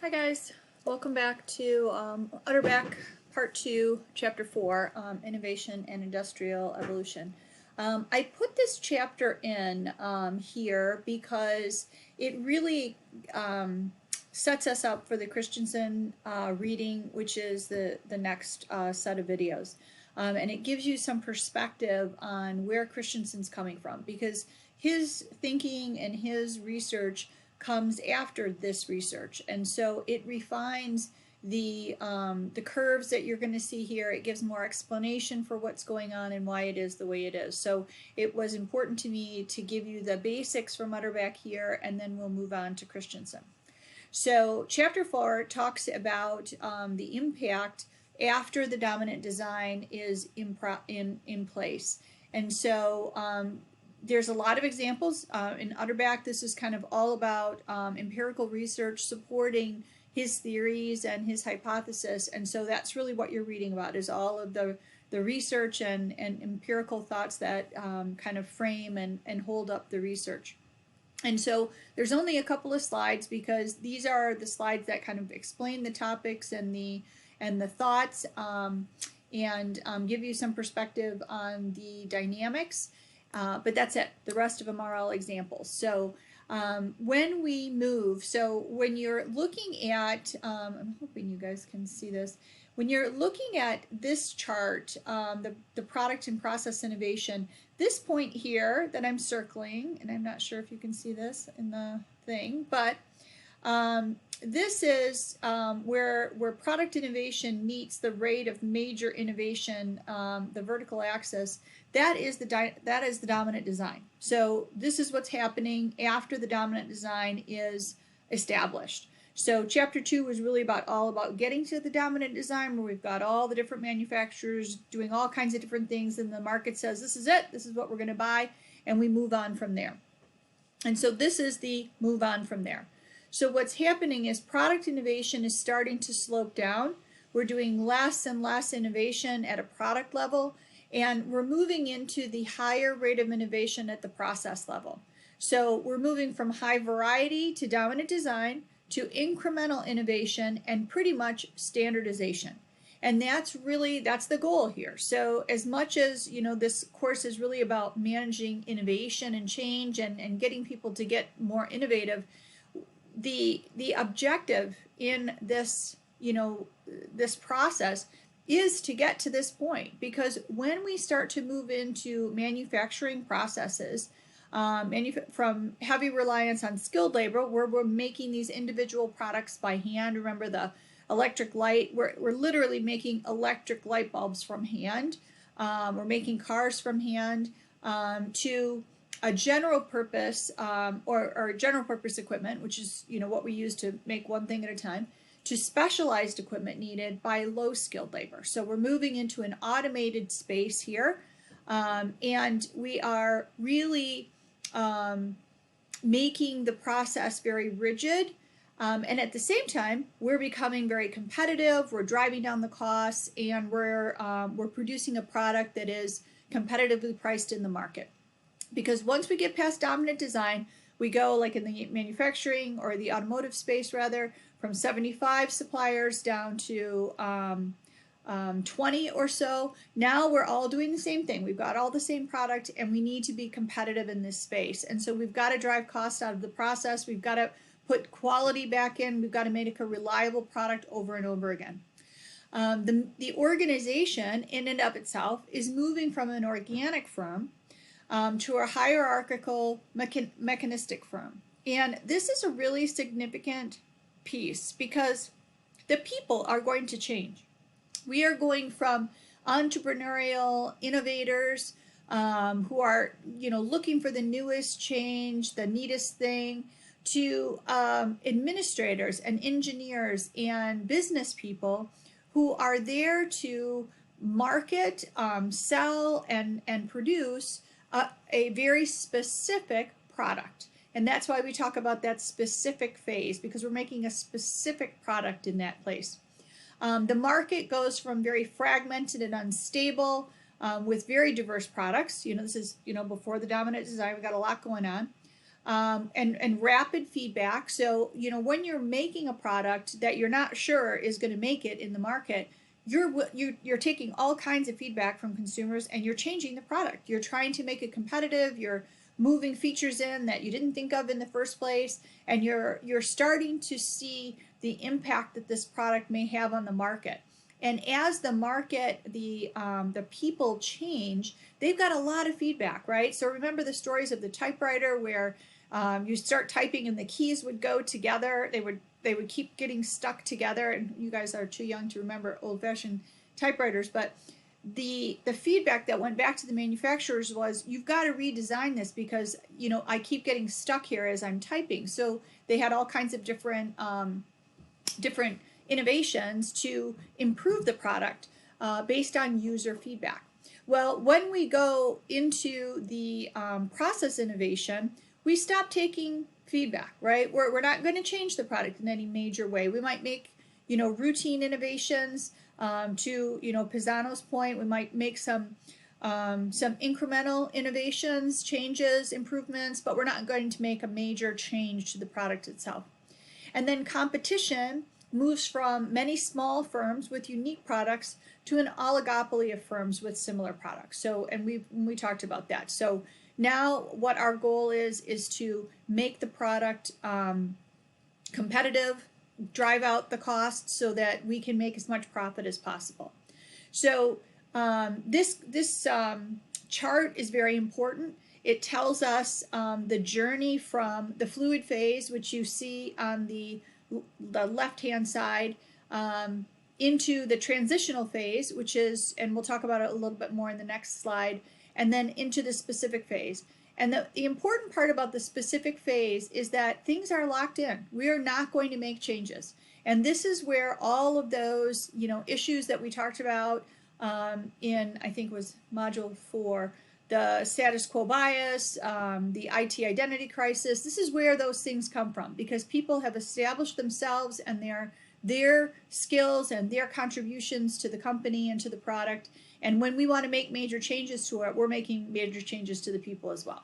Hi guys, welcome back to Utterback Part 2, Chapter 4, Innovation and Industrial Evolution. I put this chapter in here because it really sets us up for the Christensen reading, which is the next set of videos. And it gives you some perspective on where Christensen's coming from, because his thinking and his research comes after this research, and so it refines the curves that you're going to see here. It gives more explanation for what's going on and why it is the way it is. So it was important to me to give you the basics from Utterback here, and then we'll move on to Christensen. So Chapter 4 talks about the impact after the dominant design is in place, and so there's a lot of examples in Utterback. This is kind of all about empirical research supporting his theories and his hypothesis, and so that's really what you're reading about, is all of the research and empirical thoughts that kind of frame and hold up the research. And so there's only a couple of slides, because these are the slides that kind of explain the topics and the thoughts, and give you some perspective on the dynamics. But that's it. The rest of them are all examples. So when we move, so when you're looking at, I'm hoping you guys can see this, when you're looking at this chart, the product and process innovation, this point here that I'm circling, and I'm not sure if you can see this in the thing, but this is where product innovation meets the rate of major innovation, the vertical axis. That is the dominant design. So this is what's happening after the dominant design is established. So Chapter 2 was really all about getting to the dominant design, where we've got all the different manufacturers doing all kinds of different things, and the market says, this is it, this is what we're going to buy, and we move on from there. And so this is the move on from there. So what's happening is product innovation is starting to slope down. We're doing less and less innovation at a product level, and we're moving into the higher rate of innovation at the process level. So we're moving from high variety to dominant design to incremental innovation and pretty much standardization. And that's the goal here. So as much as, this course is really about managing innovation and change and getting people to get more innovative, the objective in this, this process is to get to this point, because when we start to move into manufacturing processes, from heavy reliance on skilled labor, where we're making these individual products by hand. Remember the electric light, we're literally making electric light bulbs from hand. We're making cars from hand, to a general purpose or general purpose equipment, which is what we use to make one thing at a time, to specialized equipment needed by low skilled labor. So we're moving into an automated space here, and we are really making the process very rigid, and at the same time we're becoming very competitive. We're driving down the costs, and we're producing a product that is competitively priced in the market. Because once we get past dominant design, we go, like in the manufacturing or the automotive space rather, from 75 suppliers down to 20 or so. Now we're all doing the same thing. We've got all the same product, and we need to be competitive in this space. And so we've got to drive costs out of the process. We've got to put quality back in. We've got to make a reliable product over and over again. The organization in and of itself is moving from an organic firm to a hierarchical mechanistic firm. And this is a really significant piece, because the people are going to change. We are going from entrepreneurial innovators who are looking for the newest change, the neatest thing, to administrators and engineers and business people who are there to market, sell, and produce a very specific product. And that's why we talk about that specific phase, because we're making a specific product in that place. The market goes from very fragmented and unstable with very diverse products. This is, before the dominant design. We've got a lot going on. and rapid feedback. So, when you're making a product that you're not sure is going to make it in the market, you're taking all kinds of feedback from consumers and you're changing the product. You're trying to make it competitive. You're moving features in that you didn't think of in the first place, and you're starting to see the impact that this product may have on the market. And as the market, the people change, they've got a lot of feedback, right? So remember the stories of the typewriter where you start typing and the keys would go together. They would keep getting stuck together. And you guys are too young to remember old-fashioned typewriters, but the feedback that went back to the manufacturers was, you've got to redesign this because I keep getting stuck here as I'm typing. So they had all kinds of different innovations to improve the product based on user feedback. Well, when we go into the process innovation, we stop taking feedback, right? We're not going to change the product in any major way. We might make, routine innovations. To Pisano's point, we might make some incremental innovations, changes, improvements, but we're not going to make a major change to the product itself. And then competition moves from many small firms with unique products to an oligopoly of firms with similar products. So, and we talked about that. So now what our goal is to make the product competitive, drive out the cost so that we can make as much profit as possible. So this chart is very important. It tells us the journey from the fluid phase, which you see on the left-hand side, into the transitional phase, which is, and we'll talk about it a little bit more in the next slide, and then into the specific phase. And the important part about the specific phase is that things are locked in. We are not going to make changes. And this is where all of those, issues that we talked about in, I think it was module 4, the status quo bias, the IT identity crisis, this is where those things come from, because people have established themselves and their skills and their contributions to the company and to the product. And when we want to make major changes to it, we're making major changes to the people as well.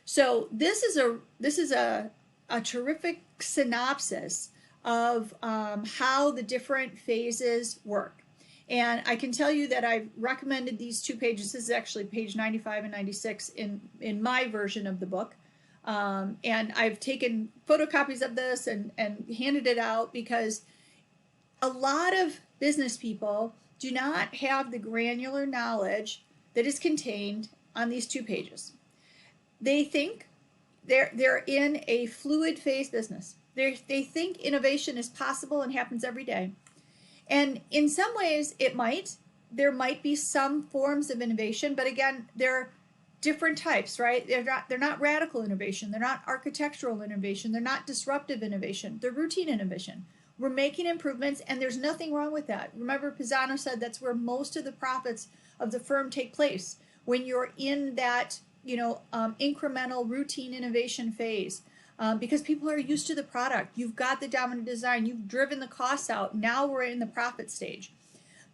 So this is a terrific synopsis of how the different phases work. And I can tell you that I've recommended these 2 pages. This is actually page 95 and 96 in my version of the book. And I've taken photocopies of this and handed it out because a lot of business people do not have the granular knowledge that is contained on these 2 pages. They think they're in a fluid phase business. They think innovation is possible and happens every day. And in some ways it might. There might be some forms of innovation, but again, they're different types, right? They're not radical innovation. They're not architectural innovation. They're not disruptive innovation. They're routine innovation. We're making improvements, and there's nothing wrong with that. Remember, Pisano said that's where most of the profits of the firm take place, when you're in that incremental routine innovation phase, because people are used to the product. You've got the dominant design. You've driven the costs out. Now we're in the profit stage.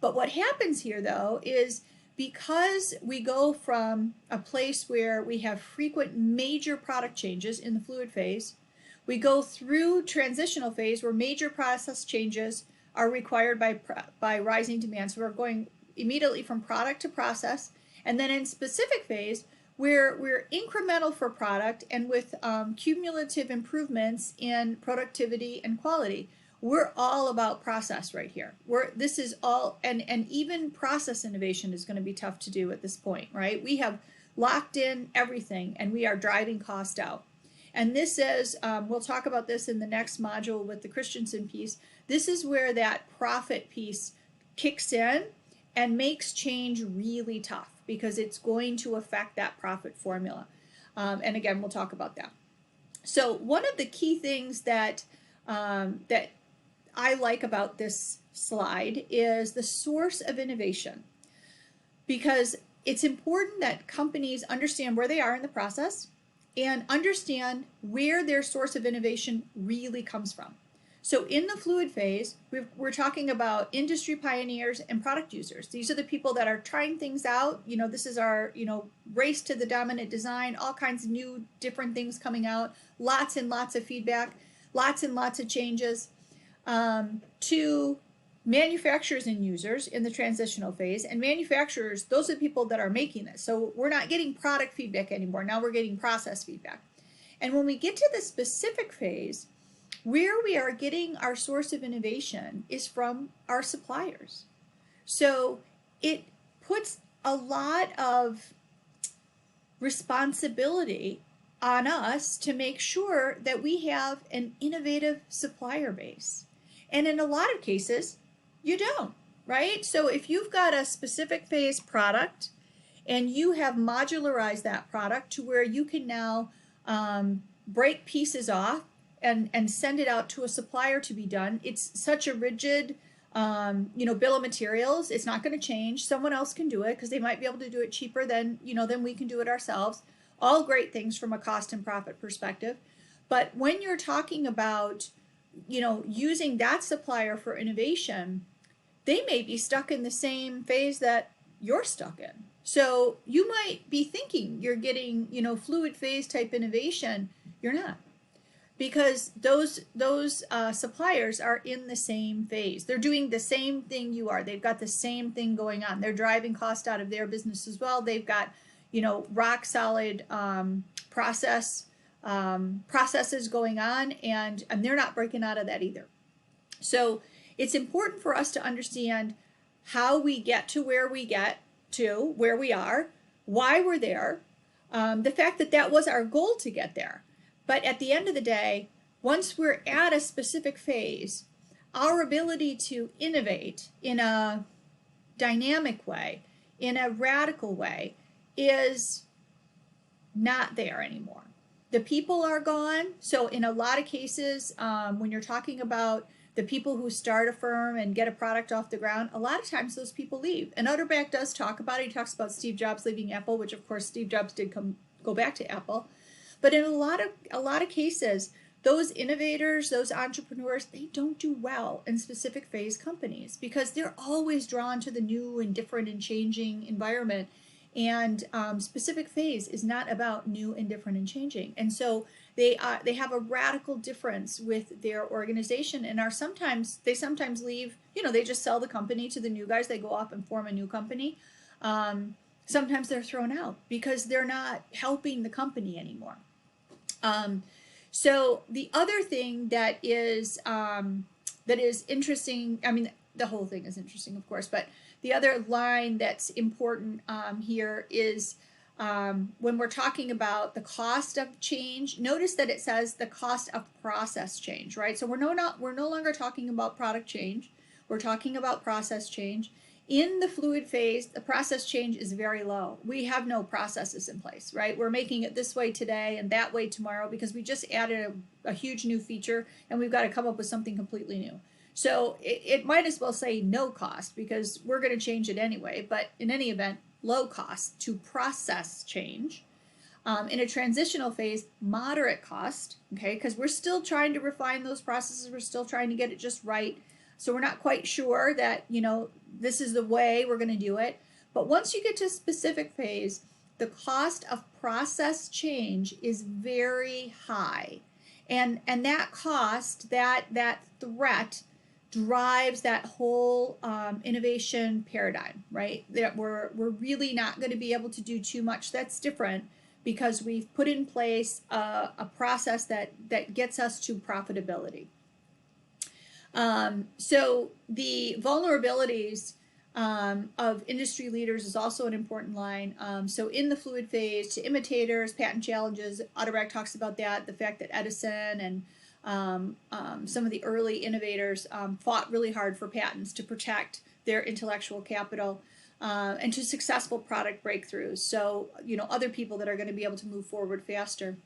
But what happens here, though, is because we go from a place where we have frequent major product changes in the fluid phase, we go through transitional phase where major process changes are required by rising demand. So we're going immediately from product to process. And then in specific phase, we're incremental for product and with cumulative improvements in productivity and quality. We're all about process right here. This is all, and even process innovation is going to be tough to do at this point, right? We have locked in everything and we are driving cost out. And this is, we'll talk about this in the next module with the Christensen piece. This is where that profit piece kicks in and makes change really tough, because it's going to affect that profit formula. And again, we'll talk about that. So one of the key things that that I like about this slide is the source of innovation, because it's important that companies understand where they are in the process and understand where their source of innovation really comes from. So in the fluid phase, we're talking about industry pioneers and product users. These are the people that are trying things out. This is our, race to the dominant design, all kinds of new different things coming out, lots and lots of feedback, lots and lots of changes. To manufacturers and users in the transitional phase. And manufacturers, those are the people that are making this. So we're not getting product feedback anymore. Now we're getting process feedback. And when we get to the specific phase, where we are getting our source of innovation is from our suppliers. So it puts a lot of responsibility on us to make sure that we have an innovative supplier base. And in a lot of cases, you don't, right? So if you've got a specific phase product and you have modularized that product to where you can now break pieces off and send it out to a supplier to be done, it's such a rigid bill of materials. It's not going to change. Someone else can do it because they might be able to do it cheaper than we can do it ourselves. All great things from a cost and profit perspective. But when you're talking about using that supplier for innovation, they may be stuck in the same phase that you're stuck in. So you might be thinking you're getting, fluid phase type innovation. You're not, because those suppliers are in the same phase. They're doing the same thing you are. They've got the same thing going on. They're driving cost out of their business as well. They've got, rock solid processes going on, and they're not breaking out of that either. So it's important for us to understand how we get to where we get to, where we are, why we're there, the fact that that was our goal to get there. But at the end of the day, once we're at a specific phase, our ability to innovate in a dynamic way, in a radical way, is not there anymore. The people are gone. So in a lot of cases, when you're talking about the people who start a firm and get a product off the ground, a lot of times those people leave. And Utterback does talk about it. He talks about Steve Jobs leaving Apple, which of course Steve Jobs did go back to Apple. But in a lot of cases, those innovators, those entrepreneurs, they don't do well in specific phase companies because they're always drawn to the new and different and changing environment. And specific phase is not about new and different and changing. And so they have a radical difference with their organization and sometimes leave, they just sell the company to the new guys. They go off and form a new company. Sometimes they're thrown out because they're not helping the company anymore. So the other thing that is interesting, I mean, the whole thing is interesting, of course, but the other line that's important here is when we're talking about the cost of change. Notice that it says the cost of process change, right? So we're no longer talking about product change. We're talking about process change. In the fluid phase, the process change is very low. We have no processes in place, right? We're making it this way today and that way tomorrow because we just added a huge new feature and we've got to come up with something completely new. So it might as well say no cost because we're going to change it anyway. But in any event, low cost to process change. In a transitional phase, moderate cost, okay, because we're still trying to refine those processes. We're still trying to get it just right. So we're not quite sure that, this is the way we're going to do it. But once you get to a specific phase, the cost of process change is very high. And that cost, that threat drives that whole innovation paradigm, right? That we're really not going to be able to do too much that's different because we've put in place a process that gets us to profitability. So the vulnerabilities of industry leaders is also an important line. So in the fluid phase, to imitators, patent challenges, Utterback talks about that, the fact that Edison and some of the early innovators fought really hard for patents to protect their intellectual capital and to successful product breakthroughs. So, other people that are going to be able to move forward faster.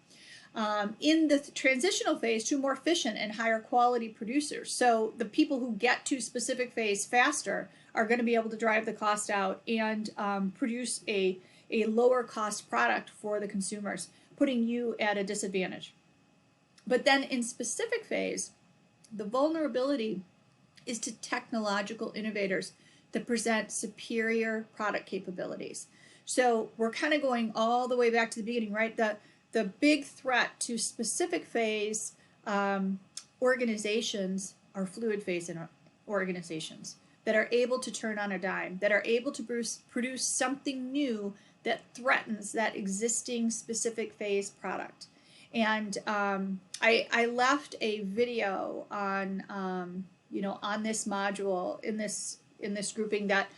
In the transitional phase, to more efficient and higher quality producers. So the people who get to specific phase faster are going to be able to drive the cost out and produce a lower cost product for the consumers, putting you at a disadvantage. But then in specific phase, The vulnerability is to technological innovators that present superior product capabilities. So we're kind of going all the way back to the beginning, right? The big threat to specific phase organizations are fluid phase organizations that are able to turn on a dime, that are able to produce something new that threatens that existing specific phase product. And I left a video on on this module in this grouping that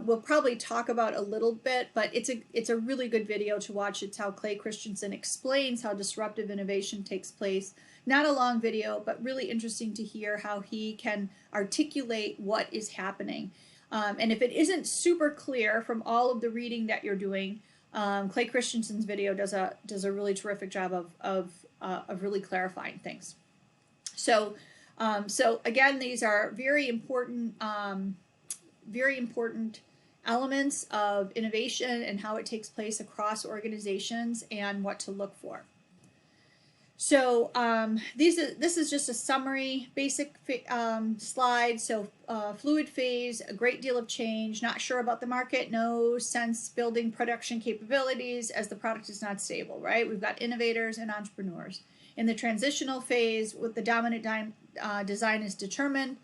we'll probably talk about a little bit, but it's a really good video to watch. It's how Clay Christensen explains how disruptive innovation takes place. Not a long video, but really interesting to hear how he can articulate what is happening. And if it isn't super clear from all of the reading that you're doing, Clay Christensen's video does a really terrific job of really clarifying things. So again, these are very important elements of innovation and how it takes place across organizations and what to look for. So this is just a summary, basic slide. So fluid phase, a great deal of change, not sure about the market, no sense building production capabilities as the product is not stable, right? We've got innovators and entrepreneurs. In the transitional phase, with the dominant design is determined,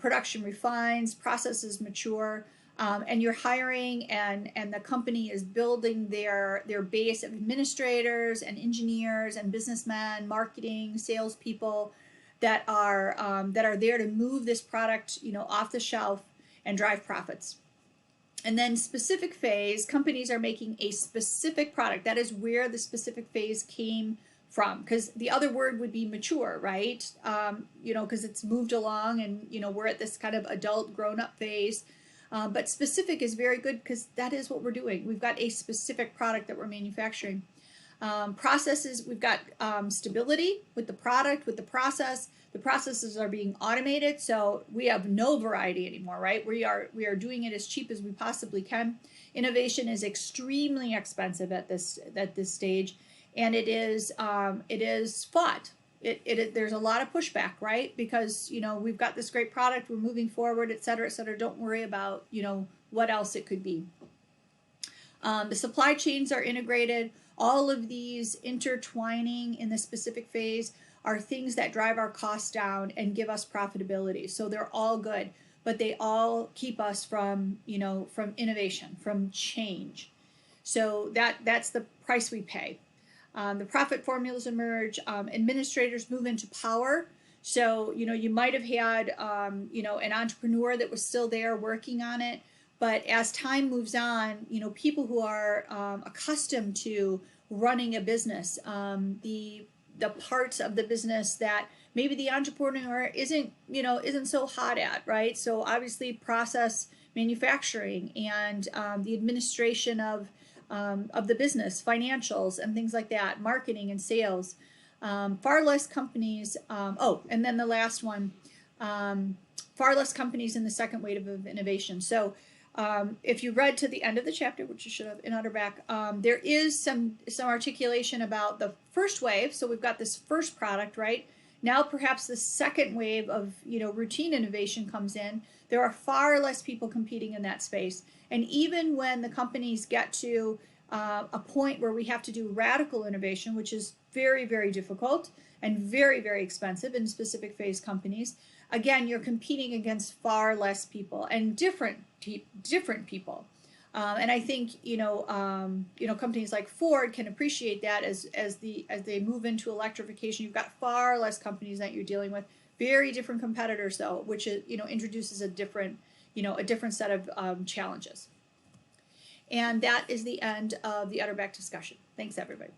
production refines, processes mature, and you're hiring and the company is building their base of administrators and engineers and businessmen, marketing, salespeople that are there to move this product, off the shelf and drive profits. And then specific phase, companies are making a specific product. That is where the specific phase came from, because the other word would be mature, right? Because it's moved along and we're at this kind of adult grown-up phase. But specific is very good because that is what we're doing. We've got a specific product that we're manufacturing. Processes, we've got stability with the product, with the process. The processes are being automated, so we have no variety anymore, right? We are doing it as cheap as we possibly can. Innovation is extremely expensive at this stage, and it is fought. There's a lot of pushback, right? Because we've got this great product, we're moving forward, et cetera, et cetera. Don't worry about what else it could be. The supply chains are integrated. All of these intertwining in the specific phase are things that drive our costs down and give us profitability. So they're all good, but they all keep us from from innovation, from change. So that's the price we pay. The profit formulas emerge. Administrators move into power. So, you might have had, an entrepreneur that was still there working on it. But as time moves on, people who are accustomed to running a business, the parts of the business that maybe the entrepreneur isn't so hot at, right? So obviously process manufacturing and the administration of the business, financials and things like that, marketing and sales. Far less companies, and then the last one, far less companies in the second wave of innovation. So if you read to the end of the chapter, which you should have in Utterback, there is some articulation about the first wave. So we've got this first product, right? Now perhaps the second wave of routine innovation comes in. There are far less people competing in that space. And even when the companies get to a point where we have to do radical innovation, which is very, very difficult and very, very expensive in specific phase companies, again, you're competing against far less people and different people. And I think companies like Ford can appreciate that as they move into electrification. You've got far less companies that you're dealing with, very different competitors though, which is, introduces a different set of challenges. And that is the end of the Utterback discussion. Thanks, everybody.